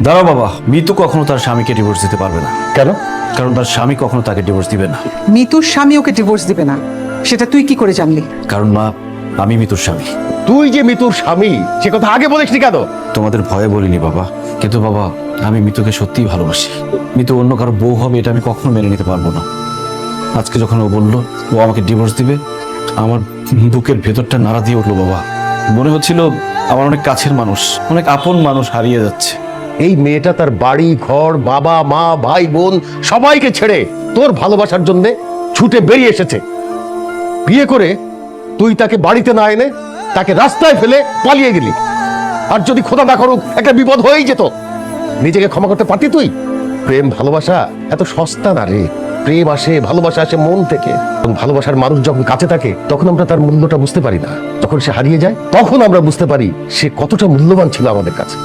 দাঁড়াও বাবা, মিতু কখনো তার স্বামীকে ডিভোর্স দিতে পারবে না। কেন? কারণ তার স্বামী কখনো তাকে ডিভোর্স দিবে না। মিতুর স্বামী ওকে ডিভোর্স দিবে না, সেটা তুই কি করে জানলি? কারণ মা, আমি মিতুর স্বামী। তুই যে মিতুর স্বামী সে কথা আগে বলিসনি কেন? তোমাদের ভয়ে বলিনি বাবা, কিন্তু বাবা আমি মিতুকে সত্যিই ভালোবাসি। মিতু অন্য কারো বউ হবে এটা আমি কখনো মেনে নিতে পারবো না। আজকে যখন ও বললো ও আমাকে ডিভোর্স দিবে, আমার বুকের ভেতরটা নাড়া দিয়ে উঠলো বাবা। মনে হচ্ছিল আমার অনেক কাছের মানুষ, অনেক আপন মানুষ হারিয়ে যাচ্ছে। এই মেয়েটা তার বাড়ি ঘর, বাবা মা ভাই বোন সবাইকে ছেড়ে তোর ভালোবাসার জন্য ছুটে বেরিয়ে এসেছে। বিয়ে করে তুই তাকে বাড়িতে না এনে তাকে রাস্তায় ফেলে পালিয়ে গেলি। আর যদি খোদা না করুক একটা বিপদ হয়েই যেত, নিজেকে ক্ষমা করতে পারতি তুই? প্রেম ভালোবাসা এত সস্তা না রে। প্রেম আসে, ভালোবাসা আসে মন থেকে। এবং ভালোবাসার মানুষ যখন কাছে থাকে তখন আমরা তার মূল্যটা বুঝতে পারি না। যখন সে হারিয়ে যায় তখন আমরা বুঝতে পারি সে কতটা মূল্যবান ছিল আমাদের কাছে।